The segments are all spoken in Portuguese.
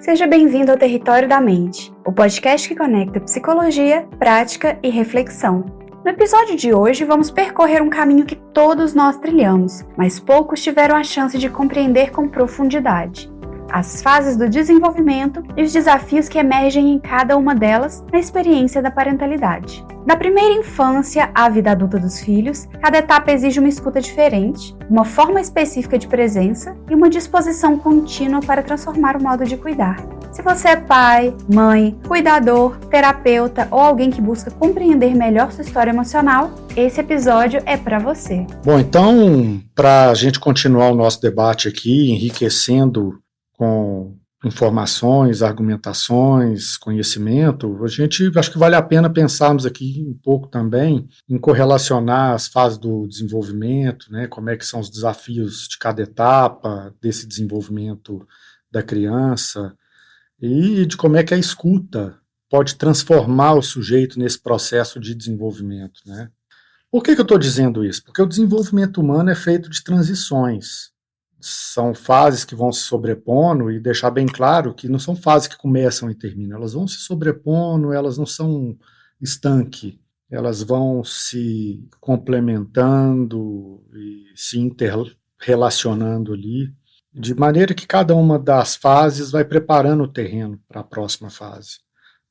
Seja bem-vindo ao Território da Mente, o podcast que conecta psicologia, prática e reflexão. No episódio de hoje, vamos percorrer um caminho que todos nós trilhamos, mas poucos tiveram a chance de compreender com profundidade. As fases do desenvolvimento e os desafios que emergem em cada uma delas na experiência da parentalidade. Da primeira infância à vida adulta dos filhos, cada etapa exige uma escuta diferente, uma forma específica de presença e uma disposição contínua para transformar o modo de cuidar. Se você é pai, mãe, cuidador, terapeuta ou alguém que busca compreender melhor sua história emocional, esse episódio é para você. Bom, então, para a gente continuar o nosso debate aqui, enriquecendo com informações, argumentações, conhecimento, a gente acho que vale a pena pensarmos aqui um pouco também em correlacionar as fases do desenvolvimento, né, como é que são os desafios de cada etapa desse desenvolvimento da criança e de como é que a escuta pode transformar o sujeito nesse processo de desenvolvimento, né? Por que eu estou dizendo isso? Porque o desenvolvimento humano é feito de transições. São fases que vão se sobrepondo e deixar bem claro que não são fases que começam e terminam, elas vão se sobrepondo, elas não são estanque, elas vão se complementando e se interrelacionando ali, de maneira que cada uma das fases vai preparando o terreno para a próxima fase.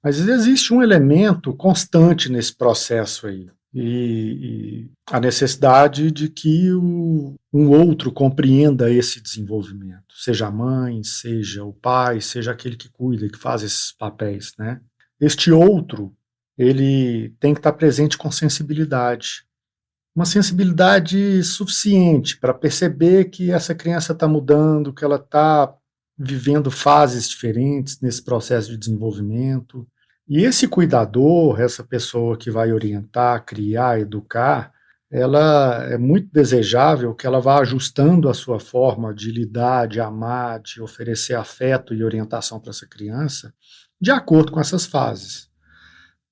Mas existe um elemento constante nesse processo aí, e a necessidade de que um outro compreenda esse desenvolvimento, seja a mãe, seja o pai, seja aquele que cuida, que faz esses papéis, né? Este outro, ele tem que estar presente com sensibilidade, uma sensibilidade suficiente para perceber que essa criança está mudando, que ela está vivendo fases diferentes nesse processo de desenvolvimento. E esse cuidador, essa pessoa que vai orientar, criar, educar, ela é muito desejável que ela vá ajustando a sua forma de lidar, de amar, de oferecer afeto e orientação para essa criança, de acordo com essas fases.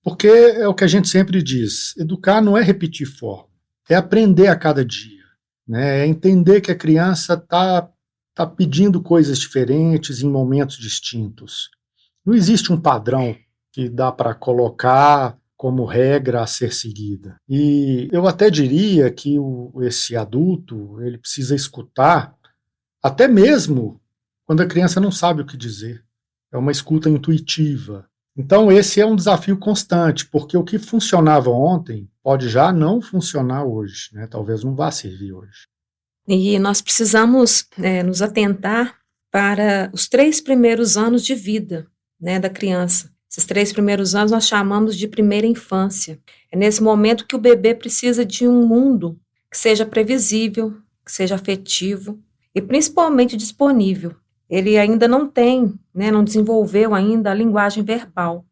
Porque é o que a gente sempre diz, educar não é repetir forma, é aprender a cada dia, né? É entender que a criança está pedindo coisas diferentes em momentos distintos. Não existe um padrão que dá para colocar como regra a ser seguida. E eu até diria que esse adulto, ele precisa escutar, até mesmo quando a criança não sabe o que dizer. É uma escuta intuitiva. Então esse é um desafio constante, porque o que funcionava ontem pode já não funcionar hoje, né? Talvez não vá servir hoje. E nós precisamos nos atentar para os 3 primeiros anos de vida, né, da criança. Esses 3 primeiros anos nós chamamos de primeira infância. É nesse momento que o bebê precisa de um mundo que seja previsível, que seja afetivo e principalmente disponível. Ele ainda não tem, né, não desenvolveu ainda a linguagem verbal.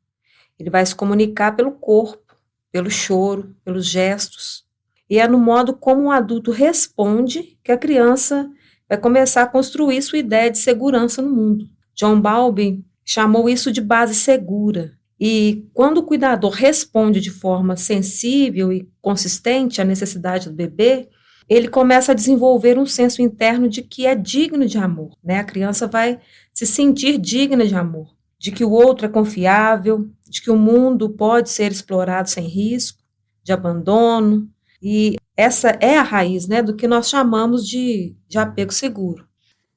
Ele vai se comunicar pelo corpo, pelo choro, pelos gestos. E é no modo como o adulto responde que a criança vai começar a construir sua ideia de segurança no mundo. John Bowlby chamou isso de base segura. E quando o cuidador responde de forma sensível e consistente à necessidade do bebê, ele começa a desenvolver um senso interno de que é digno de amor, né? A criança vai se sentir digna de amor, de que o outro é confiável, de que o mundo pode ser explorado sem risco, de abandono. E essa é a raiz, né, do que nós chamamos de apego seguro.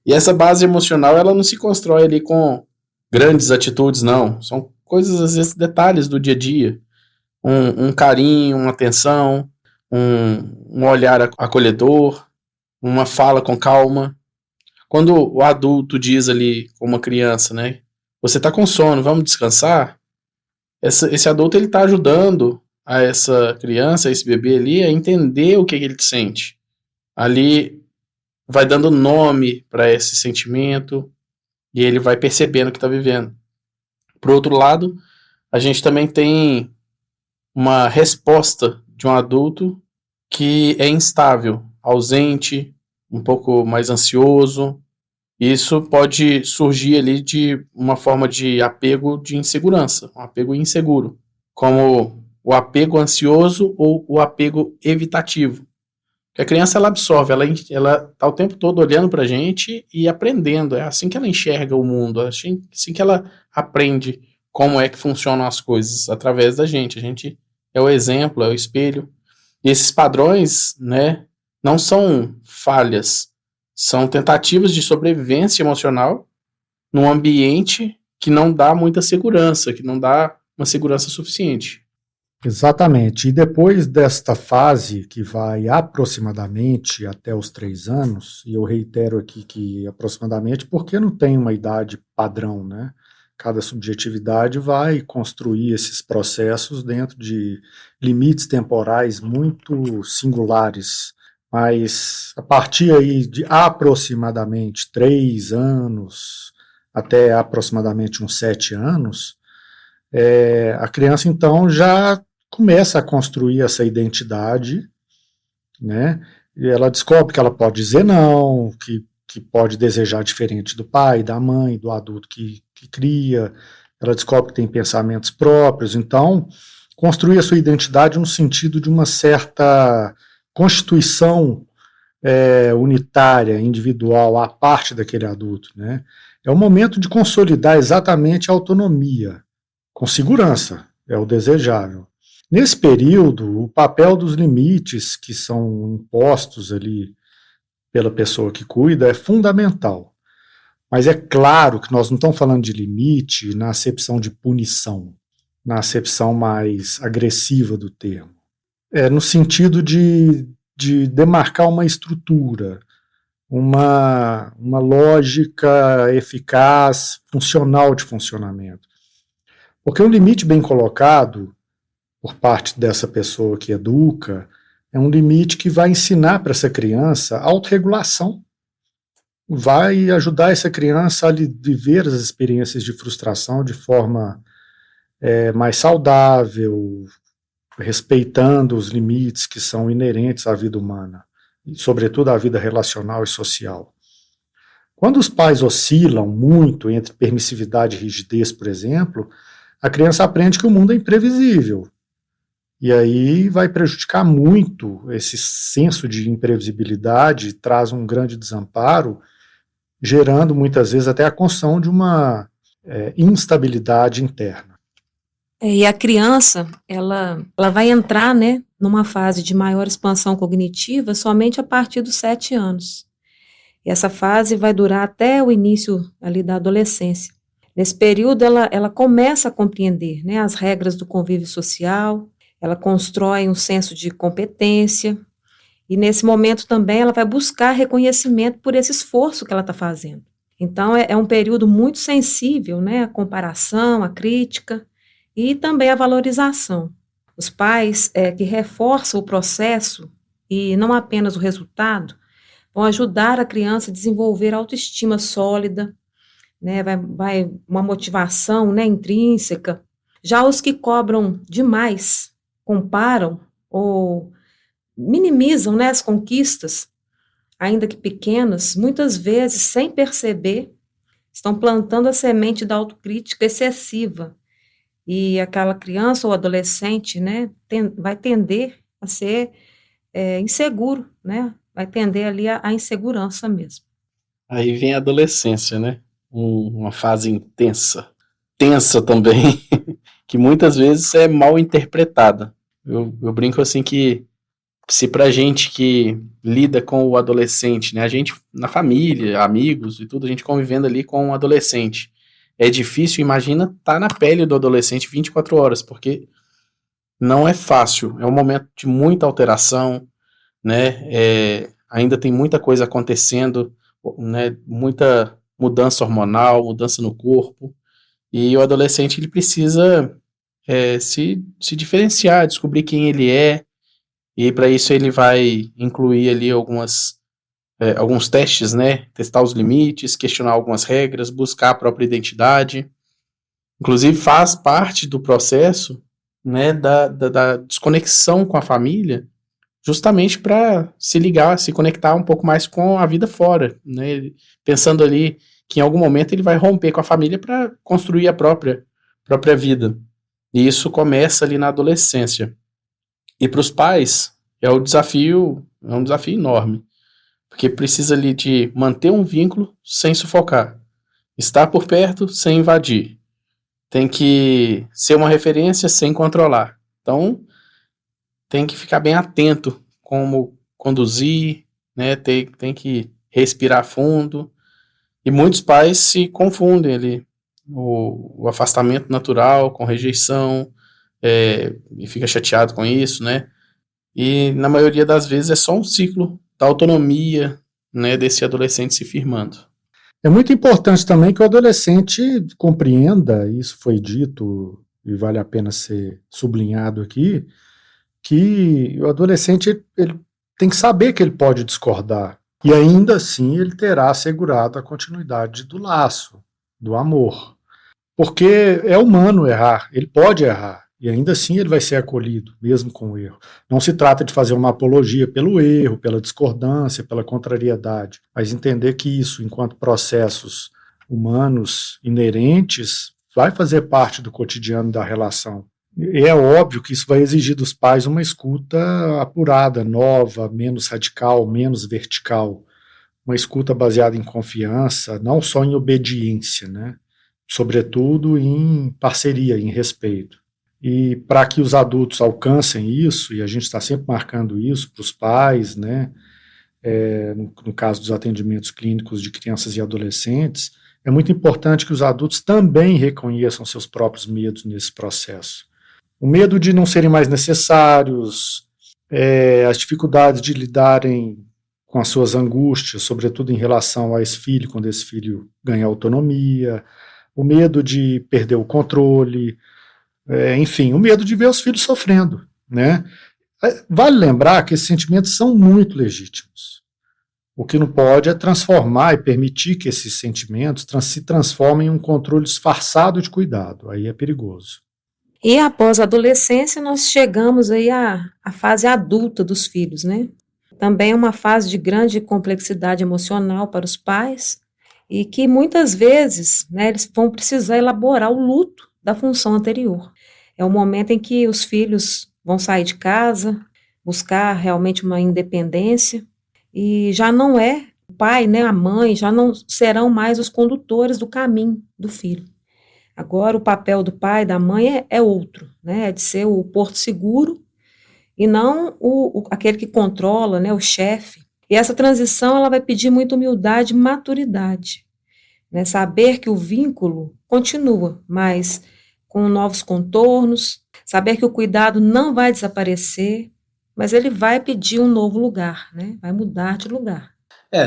E essa base emocional, ela não se constrói ali com grandes atitudes, não. São coisas, às vezes, detalhes do dia a dia. Um carinho, uma atenção, um olhar acolhedor, uma fala com calma. Quando o adulto diz ali com uma criança, né, você está com sono, vamos descansar? Esse adulto, ele está ajudando a essa criança, a esse bebê ali, a entender o que ele sente. Ali vai dando nome para esse sentimento, e ele vai percebendo o que está vivendo. Por outro lado, a gente também tem uma resposta de um adulto que é instável, ausente, um pouco mais ansioso. Isso pode surgir ali de uma forma de apego de insegurança, um apego inseguro, como o apego ansioso ou o apego evitativo. A criança, ela absorve, ela tá o tempo todo olhando pra gente e aprendendo. É assim que ela enxerga o mundo, é assim que ela aprende como é que funcionam as coisas, através da gente. A gente é o exemplo, é o espelho. E esses padrões, né, não são falhas, são tentativas de sobrevivência emocional num ambiente que não dá muita segurança, que não dá uma segurança suficiente. Exatamente. E depois desta fase, que vai aproximadamente até os 3 anos, e eu reitero aqui que aproximadamente porque não tem uma idade padrão, né? Cada subjetividade vai construir esses processos dentro de limites temporais muito singulares. Mas a partir aí de aproximadamente 3 anos até aproximadamente uns 7 anos, a criança então já começa a construir essa identidade, né? E ela descobre que ela pode dizer não, que pode desejar diferente do pai, da mãe, do adulto que cria. Ela descobre que tem pensamentos próprios. Então, construir a sua identidade no sentido de uma certa constituição unitária, individual, à parte daquele adulto, né? É o momento de consolidar exatamente a autonomia, com segurança, é o desejável. Nesse período, o papel dos limites que são impostos ali pela pessoa que cuida é fundamental. Mas é claro que nós não estamos falando de limite na acepção de punição, na acepção mais agressiva do termo. É no sentido de demarcar uma estrutura, uma lógica eficaz, funcional de funcionamento. Porque um limite bem colocado por parte dessa pessoa que educa é um limite que vai ensinar para essa criança autorregulação, vai ajudar essa criança a viver as experiências de frustração de forma mais saudável, respeitando os limites que são inerentes à vida humana, e sobretudo à vida relacional e social. Quando os pais oscilam muito entre permissividade e rigidez, por exemplo, a criança aprende que o mundo é imprevisível. E aí vai prejudicar muito esse senso de imprevisibilidade, traz um grande desamparo, gerando muitas vezes até a construção de uma instabilidade interna. E a criança, ela vai entrar, né, numa fase de maior expansão cognitiva somente a partir dos 7 anos. E essa fase vai durar até o início ali da adolescência. Nesse período, ela começa a compreender, né, as regras do convívio social, ela constrói um senso de competência, e nesse momento também ela vai buscar reconhecimento por esse esforço que ela está fazendo. Então, é um período muito sensível, né, à comparação, à crítica e também à valorização. Os pais que reforçam o processo e não apenas o resultado, vão ajudar a criança a desenvolver autoestima sólida, né, vai uma motivação, né, intrínseca. Já os que cobram demais, comparam ou minimizam, né, as conquistas, ainda que pequenas, muitas vezes, sem perceber, estão plantando a semente da autocrítica excessiva. E aquela criança ou adolescente, né, vai tender a ser inseguro, né, vai tender ali a insegurança mesmo. Aí vem a adolescência, né? Uma fase intensa, tensa também, que muitas vezes é mal interpretada. Eu brinco assim que, se pra gente que lida com o adolescente, né, a gente na família, amigos e tudo, a gente convivendo ali com o adolescente, é difícil, imagina tá na pele do adolescente 24 horas, porque não é fácil, é um momento de muita alteração, né, ainda tem muita coisa acontecendo, né, muita mudança hormonal, mudança no corpo, e o adolescente ele precisa se diferenciar, descobrir quem ele é, e para isso ele vai incluir ali alguns testes, né, testar os limites, questionar algumas regras, buscar a própria identidade, inclusive faz parte do processo, né, da desconexão com a família, justamente para se ligar, se conectar um pouco mais com a vida fora, né, pensando ali que em algum momento ele vai romper com a família para construir a própria vida. E isso começa ali na adolescência. E para os pais é o desafio É um desafio enorme, porque precisa ali de manter um vínculo sem sufocar, estar por perto sem invadir, tem que ser uma referência sem controlar. Então, tem que ficar bem atento como conduzir, né? Tem que respirar fundo. E muitos pais se confundem ali, o afastamento natural com rejeição, e fica chateado com isso, né? E na maioria das vezes é só um ciclo da autonomia, né, desse adolescente se firmando. É muito importante também que o adolescente compreenda, isso foi dito e vale a pena ser sublinhado aqui, que o adolescente ele tem que saber que ele pode discordar e ainda assim ele terá assegurado a continuidade do laço, do amor. Porque é humano errar, ele pode errar e ainda assim ele vai ser acolhido, mesmo com o erro. Não se trata de fazer uma apologia pelo erro, pela discordância, pela contrariedade, mas entender que isso, enquanto processos humanos inerentes, vai fazer parte do cotidiano da relação. E é óbvio que isso vai exigir dos pais uma escuta apurada, nova, menos radical, menos vertical, uma escuta baseada em confiança, não só em obediência, né? Sobretudo em parceria, em respeito. E para que os adultos alcancem isso, e a gente está sempre marcando isso para os pais, né, no caso dos atendimentos clínicos de crianças e adolescentes, é muito importante que os adultos também reconheçam seus próprios medos nesse processo. O medo de não serem mais necessários, as dificuldades de lidarem com as suas angústias, sobretudo em relação a esse filho, quando esse filho ganha autonomia, o medo de perder o controle, enfim, o medo de ver os filhos sofrendo, né? Vale lembrar que esses sentimentos são muito legítimos. O que não pode é transformar e permitir que esses sentimentos se transformem em um controle disfarçado de cuidado. Aí é perigoso. E após a adolescência, nós chegamos aí à fase adulta dos filhos, né? Também é uma fase de grande complexidade emocional para os pais e que muitas vezes, né, eles vão precisar elaborar o luto da função anterior. É o momento em que os filhos vão sair de casa, buscar realmente uma independência, e já não é o pai, né, a mãe, já não serão mais os condutores do caminho do filho. Agora o papel do pai, da mãe é outro, né, é de ser o porto seguro e não aquele que controla, né, o chefe. E essa transição ela vai pedir muita humildade e maturidade, né, saber que o vínculo continua, mas com novos contornos, saber que o cuidado não vai desaparecer, mas ele vai pedir um novo lugar, né? Vai mudar de lugar.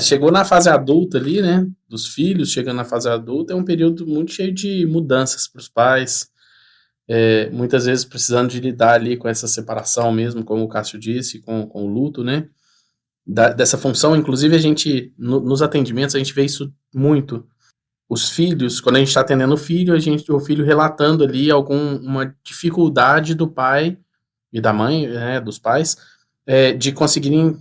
Chegou na fase adulta ali, né? Dos filhos chegando na fase adulta, é um período muito cheio de mudanças para os pais, muitas vezes precisando de lidar ali com essa separação mesmo, como o Cássio disse, com o luto, né? Dessa função, inclusive a gente, nos atendimentos, a gente vê isso muito. Os filhos, quando a gente está atendendo o filho relatando ali uma dificuldade do pai e da mãe, né, dos pais, de conseguirem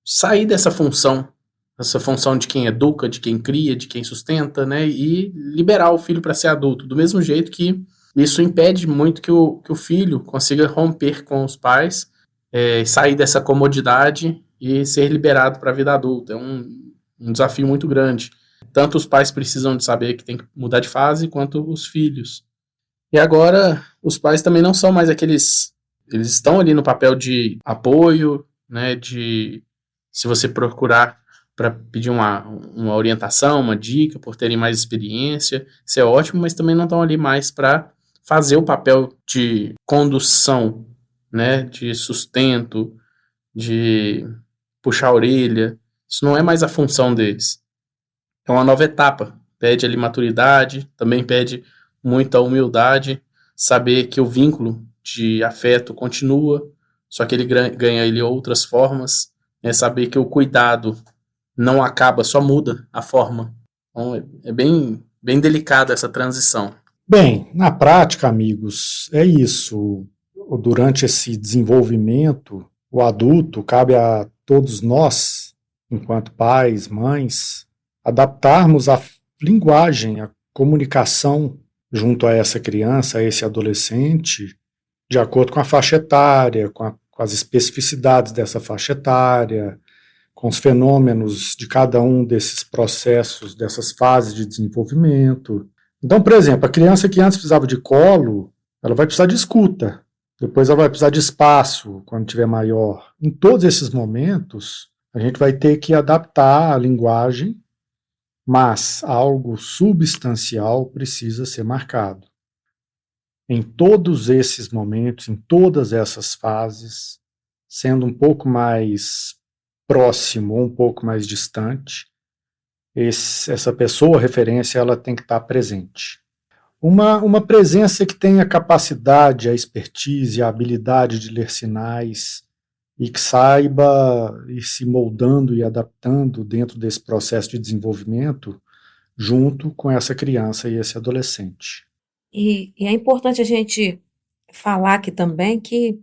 sair dessa função de quem educa, de quem cria, de quem sustenta, né, e liberar o filho para ser adulto. Do mesmo jeito que isso impede muito que o filho consiga romper com os pais, sair dessa comodidade e ser liberado para a vida adulta. É um desafio muito grande. Tanto os pais precisam de saber que tem que mudar de fase, quanto os filhos. E agora, os pais também não são mais aqueles... Eles estão ali no papel de apoio, né, se você procurar para pedir uma orientação, uma dica, por terem mais experiência, isso é ótimo, mas também não estão ali mais para fazer o papel de condução, né, de sustento, de puxar a orelha. Isso não é mais a função deles. É uma nova etapa, pede ali maturidade, também pede muita humildade, saber que o vínculo de afeto continua, só que ele ganha ele outras formas, saber que o cuidado não acaba, só muda a forma. Então é bem, bem delicada essa transição. Bem, na prática, amigos, é isso. Durante esse desenvolvimento, o adulto, cabe a todos nós, enquanto pais, mães, adaptarmos a linguagem, a comunicação junto a essa criança, a esse adolescente, de acordo com a faixa etária, com com as especificidades dessa faixa etária, com os fenômenos de cada um desses processos, dessas fases de desenvolvimento. Então, por exemplo, a criança que antes precisava de colo, ela vai precisar de escuta, depois ela vai precisar de espaço quando tiver maior. Em todos esses momentos, a gente vai ter que adaptar a linguagem, mas algo substancial precisa ser marcado. Em todos esses momentos, em todas essas fases, sendo um pouco mais próximo ou um pouco mais distante, essa pessoa, referência, ela tem que estar presente. Uma presença que tenha a capacidade, a expertise, a habilidade de ler sinais e que saiba ir se moldando e adaptando dentro desse processo de desenvolvimento junto com essa criança e esse adolescente. E é importante a gente falar aqui também que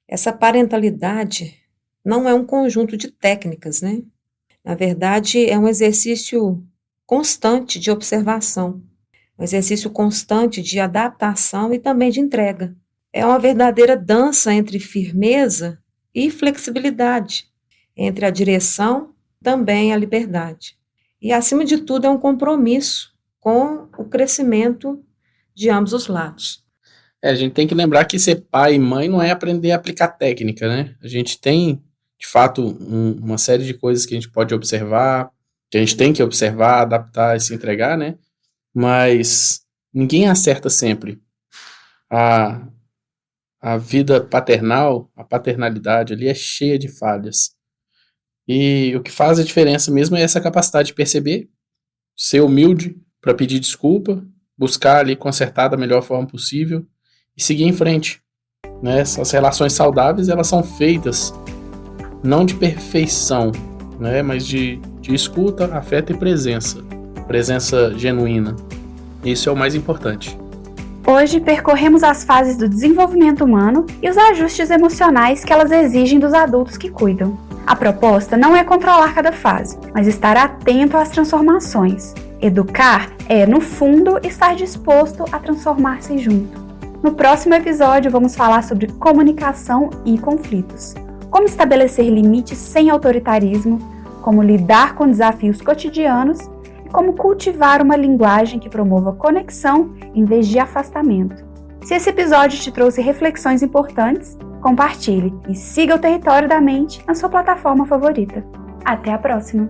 essa parentalidade não é um conjunto de técnicas, né? Na verdade, é um exercício constante de observação, um exercício constante de adaptação e também de entrega. É uma verdadeira dança entre firmeza e flexibilidade, entre a direção e também a liberdade. E, acima de tudo, é um compromisso com o crescimento de ambos os lados. A gente tem que lembrar que ser pai e mãe não é aprender a aplicar técnica, né? A gente tem, de fato, uma série de coisas que a gente pode observar, que a gente tem que observar, adaptar e se entregar, né? Mas ninguém acerta sempre. A vida paternal, a paternalidade ali é cheia de falhas. E o que faz a diferença mesmo é essa capacidade de perceber, ser humilde para pedir desculpa, buscar ali consertar da melhor forma possível e seguir em frente, né? Essas relações saudáveis, elas são feitas não de perfeição, né? Mas de escuta, afeto e presença genuína. Isso é o mais importante. Hoje percorremos as fases do desenvolvimento humano e os ajustes emocionais que elas exigem dos adultos que cuidam. A proposta não é controlar cada fase, mas estar atento às transformações. Educar é, no fundo, estar disposto a transformar-se junto. No próximo episódio, vamos falar sobre comunicação e conflitos. Como estabelecer limites sem autoritarismo, como lidar com desafios cotidianos e como cultivar uma linguagem que promova conexão em vez de afastamento. Se esse episódio te trouxe reflexões importantes, compartilhe e siga o Território da Mente na sua plataforma favorita. Até a próxima!